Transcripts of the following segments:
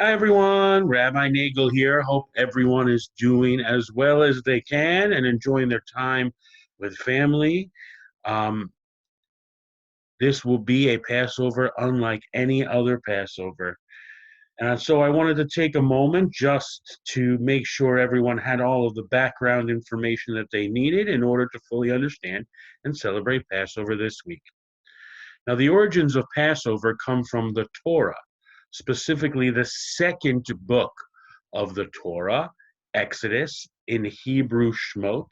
Hi everyone, Rabbi Nagel here. Hope everyone is doing as well as they can and enjoying their time with family. Um, this will be a Passover unlike any other Passover. And so I wanted to take a moment just to make sure everyone had all of the background information that they needed in order to fully understand and celebrate Passover this week. Now, the origins of Passover come from the Torah, specifically the second book of the Torah, Exodus, in Hebrew Shmot.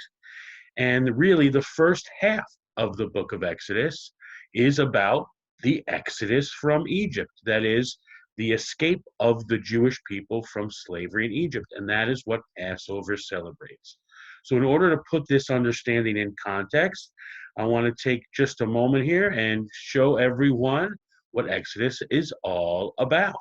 And really, the first half of the book of Exodus is about the Exodus from Egypt. That is, the escape of the Jewish people from slavery in Egypt. And that is what Passover celebrates. So, in order to put this understanding in context, I want to take just a moment here and show everyone what Exodus is all about.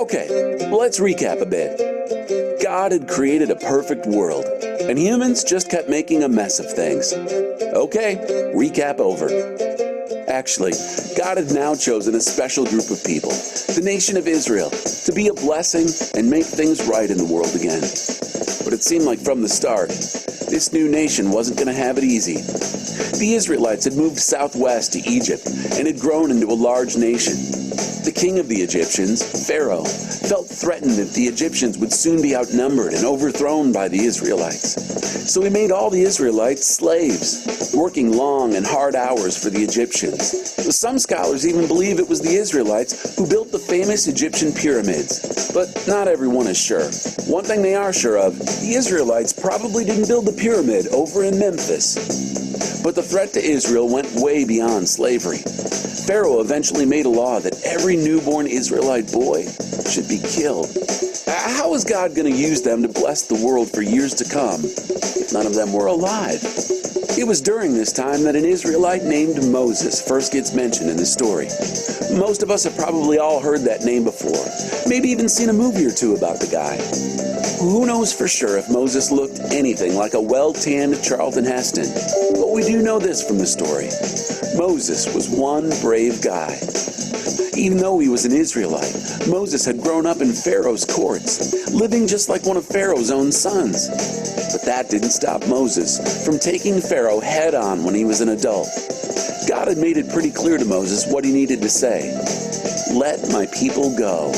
Okay, let's recap a bit. God had created a perfect world, and humans just kept making a mess of things. Okay, recap over. Actually, God had now chosen a special group of people, the nation of Israel, to be a blessing and make things right in the world again. But it seemed like from the start, this new nation wasn't going to have it easy. The Israelites had moved southwest to Egypt and had grown into a large nation. The king of the Egyptians, Pharaoh, felt threatened that the Egyptians would soon be outnumbered and overthrown by the Israelites. So he made all the Israelites slaves, working long and hard hours for the Egyptians. Some scholars even believe it was the Israelites who built the famous Egyptian pyramids, but not everyone is sure. One thing they are sure of, the Israelites probably didn't build the pyramid over in Memphis. But the threat to Israel went way beyond slavery. Pharaoh eventually made a law that every newborn Israelite boy should be killed. How was God going to use them to bless the world for years to come if none of them were alive? It was during this time that an Israelite named Moses first gets mentioned in the story. Most of us have probably all heard that name before, maybe even seen a movie or two about the guy. Who knows for sure if Moses looked anything like a well-tanned Charlton Heston, but we do know this from the story. Moses was one brave guy. Even though he was an Israelite, Moses had grown up in Pharaoh's courts, living just like one of Pharaoh's own sons. But that didn't stop Moses from taking Pharaoh head-on when he was an adult. God had made it pretty clear to Moses what he needed to say. Let my people go.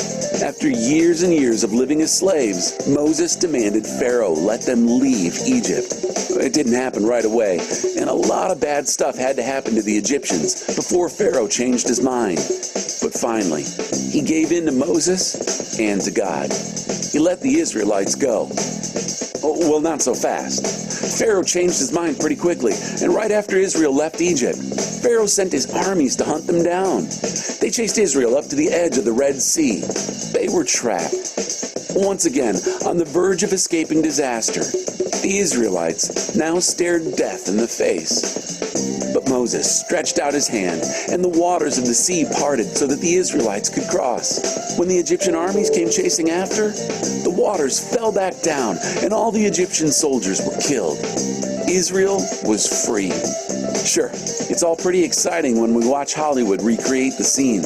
After years and years of living as slaves, Moses demanded Pharaoh let them leave Egypt. It didn't happen right away, and a lot of bad stuff had to happen to the Egyptians before Pharaoh changed his mind. But finally, he gave in to Moses and to God. He let the Israelites go. Well, not so fast. Pharaoh changed his mind pretty quickly, and right after Israel left Egypt, Pharaoh sent his armies to hunt them down. They chased Israel up to the edge of the Red Sea. They were trapped. Once again, on the verge of escaping disaster, the Israelites now stared death in the face. But Moses stretched out his hand, and the waters of the sea parted so that the Israelites could cross. When the Egyptian armies came chasing after, the waters fell back down, and all the Egyptian soldiers were killed. Israel was free. Sure, it's all pretty exciting when we watch Hollywood recreate the scene.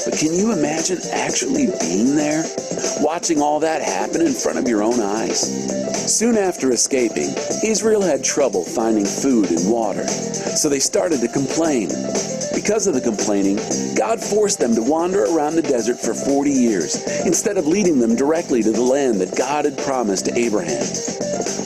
But can you imagine actually being there? Watching all that happen in front of your own eyes? Soon after escaping, Israel had trouble finding food and water, so they started to complain. Because of the complaining, God forced them to wander around the desert for 40 years, instead of leading them directly to the land that God had promised to Abraham.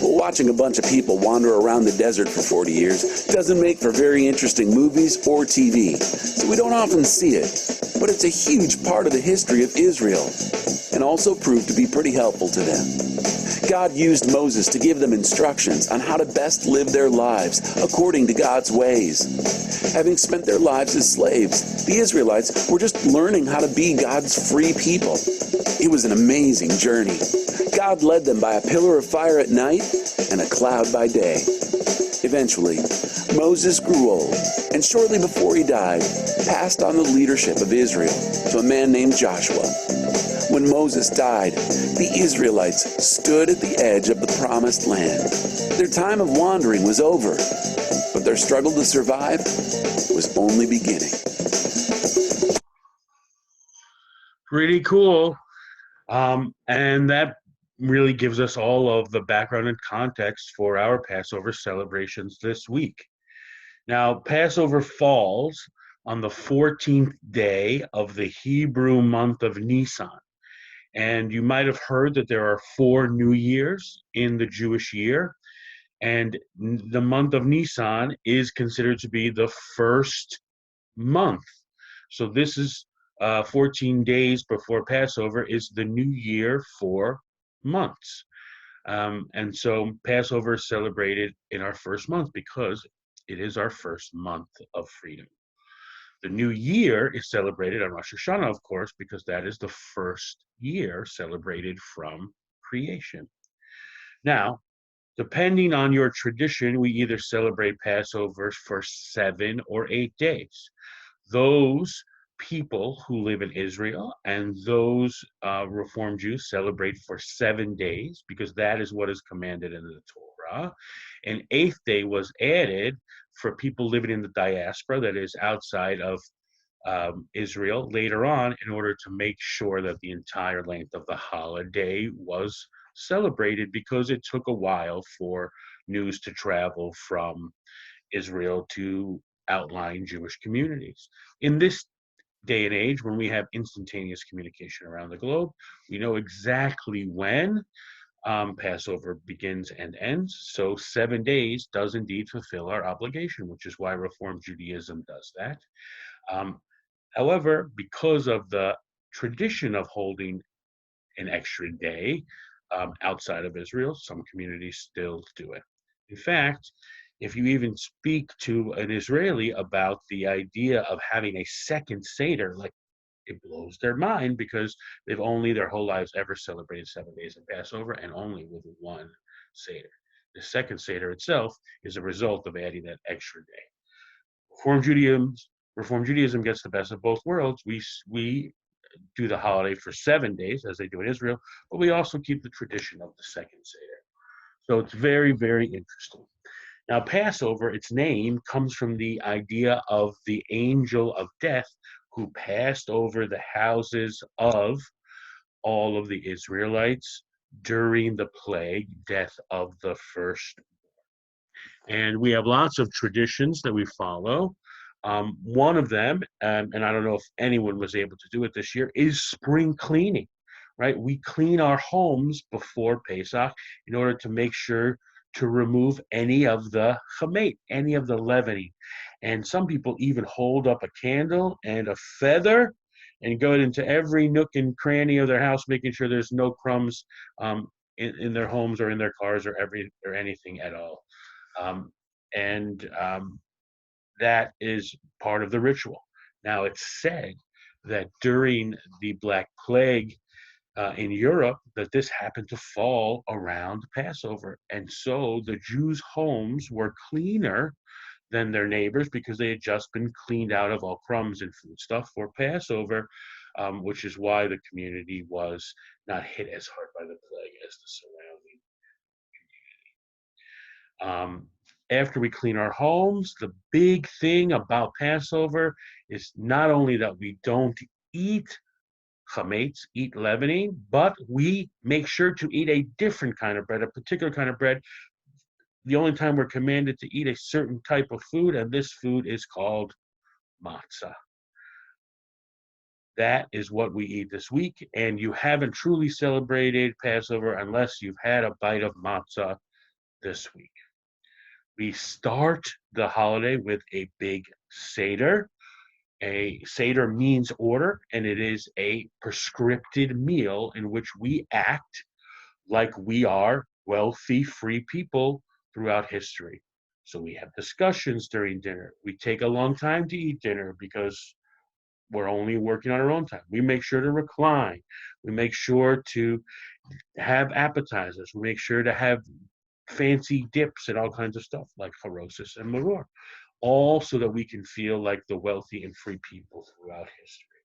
Well, watching a bunch of people wander around the desert for 40 years doesn't make for very interesting movies or TV, so we don't often see it. But it's a huge part of the history of Israel, and also proved to be pretty helpful to them. God used Moses to give them instructions on how to best live their lives according to God's ways. Having spent their lives as slaves, the Israelites were just learning how to be God's free people. It was an amazing journey. God led them by a pillar of fire at night and a cloud by day. Eventually, Moses grew old, and shortly before he died, passed on the leadership of Israel to a man named Joshua. When Moses died, the Israelites stood at the edge of the promised land. Their time of wandering was over, but their struggle to survive was only beginning. Pretty cool. And that really gives us all of the background and context for our Passover celebrations this week. Now, Passover falls on the 14th day of the Hebrew month of Nisan. And you might have heard that there are 4 New Years in the Jewish year. And the month of Nisan is considered to be the first month. So this is 14 days before Passover is the new year for months. And so Passover is celebrated in our first month because it is our first month of freedom. The new year is celebrated on Rosh Hashanah, of course, because that is the first year celebrated from creation. Now, depending on your tradition, we either celebrate Passover for 7 or 8 days. Those people who live in Israel and those Reform Jews celebrate for 7 days because that is what is commanded in the Torah. An 8th day was added for people living in the diaspora, that is outside of Israel, later on, in order to make sure that the entire length of the holiday was celebrated, because it took a while for news to travel from Israel to outlying Jewish communities. In this day and age, when we have instantaneous communication around the globe, we know exactly when Passover begins and ends. So 7 days does indeed fulfill our obligation, which is why Reform Judaism does that. However, because of the tradition of holding an extra day outside of Israel, some communities still do it. In fact, if you even speak to an Israeli about the idea of having a second Seder, like, it blows their mind, because they've only their whole lives ever celebrated 7 days of Passover, and only with one Seder. The second Seder itself is a result of adding that extra day. Reform Judaism gets the best of both worlds. We do the holiday for 7 days, as they do in Israel, but we also keep the tradition of the second Seder. So it's very, very interesting. Now, Passover, its name comes from the idea of the angel of death who passed over the houses of all of the Israelites during the plague, death of the first. And we have lots of traditions that we follow. One of them, and I don't know if anyone was able to do it this year, is spring cleaning, right? We clean our homes before Pesach in order to make sure to remove any of the chametz, any of the leavening. And some people even hold up a candle and a feather and go into every nook and cranny of their house, making sure there's no crumbs in their homes or in their cars or anything at all. And that is part of the ritual. Now, it's said that during the Black Plague in Europe, that this happened to fall around Passover. And so the Jews' homes were cleaner than their neighbors because they had just been cleaned out of all crumbs and food stuff for Passover, which is why the community was not hit as hard by the plague as the surrounding community. After we clean our homes, the big thing about Passover is not only that we don't eat chametz, eat leavening, but we make sure to eat a different kind of bread, a particular kind of bread. The only time we're commanded to eat a certain type of food, and this food is called matzah. That is what we eat this week, and you haven't truly celebrated Passover unless you've had a bite of matzah this week. We start the holiday with a big Seder. A Seder means order, and it is a prescripted meal in which we act like we are wealthy, free people throughout history. So we have discussions during dinner. We take a long time to eat dinner because we're only working on our own time. We make sure to recline. We make sure to have appetizers. We make sure to have fancy dips and all kinds of stuff like charosis and maror, all so that we can feel like the wealthy and free people throughout history.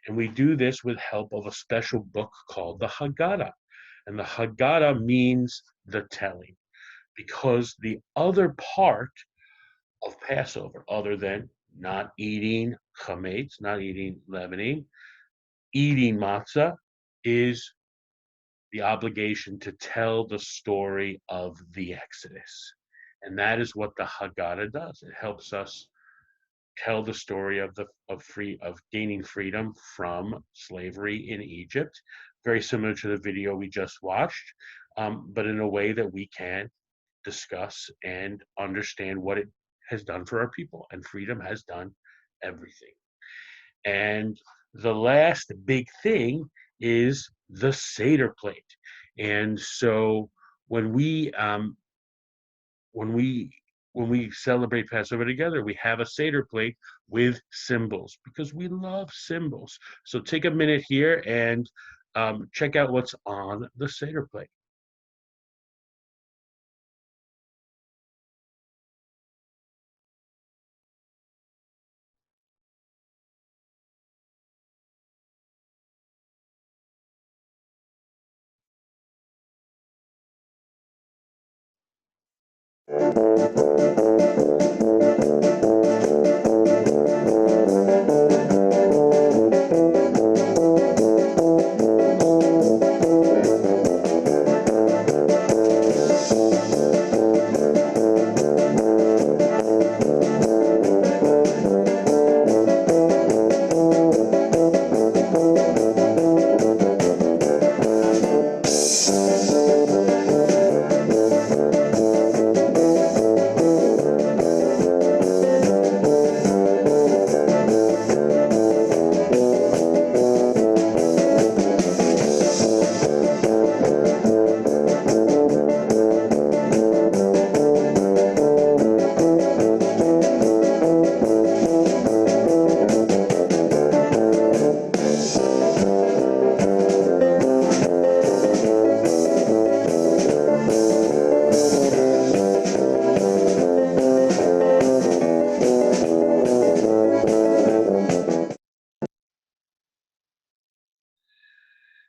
And we do this with help of a special book called the Haggadah. And the Haggadah means the telling, because the other part of Passover, other than not eating chametz, not eating leavening, eating matzah, is the obligation to tell the story of the Exodus. And that is what the Haggadah does. It helps us tell the story of gaining freedom from slavery in Egypt, very similar to the video we just watched, but in a way that we can discuss and understand what it has done for our people. And freedom has done everything. And the last big thing is the Seder plate. And so when we when we when we celebrate Passover together, we have a Seder plate with symbols because we love symbols. So take a minute here and check out what's on the Seder plate.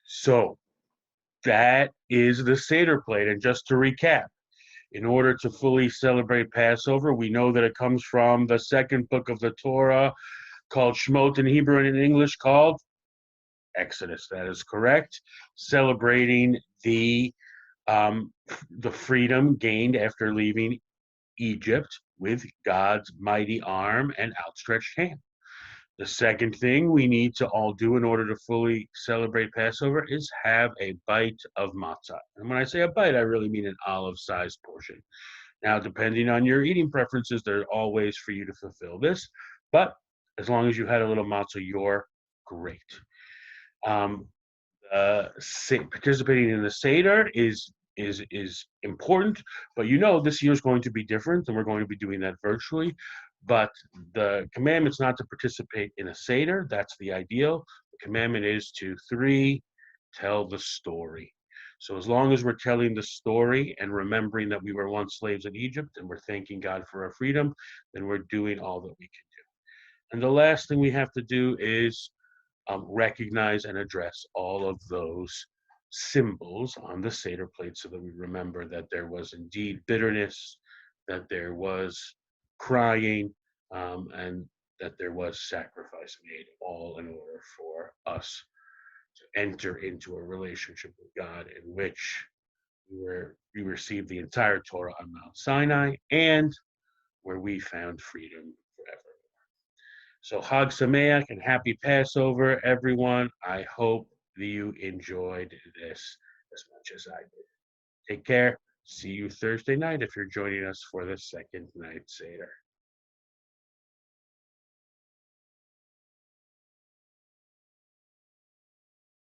So that is the Seder plate. And just to recap, in order to fully celebrate Passover, we know that it comes from the second book of the Torah called Shemot in Hebrew and in English called Exodus. That is correct. Celebrating the freedom gained after leaving Egypt with God's mighty arm and outstretched hand. The second thing we need to all do in order to fully celebrate Passover is have a bite of matzah. And when I say a bite, I really mean an olive-sized portion. Now, depending on your eating preferences, there are all ways for you to fulfill this, but as long as you had a little matzah, you're great. Um, Participating in the Seder is important, but you know this year is going to be different, and we're going to be doing that virtually. But the commandment's not to participate in a Seder. That's the ideal. The commandment is to tell the story. So as long as we're telling the story and remembering that we were once slaves in Egypt and we're thanking God for our freedom, then we're doing all that we can do. And the last thing we have to do is recognize and address all of those symbols on the Seder plate so that we remember that there was indeed bitterness, that there was crying, and that there was sacrifice made, all in order for us to enter into a relationship with God in which we received the entire Torah on Mount Sinai and where we found freedom forever. So Chag Sameach and happy Passover, everyone. I hope that you enjoyed this as much as I did. Take care. See you Thursday night if you're joining us for the second night Seder.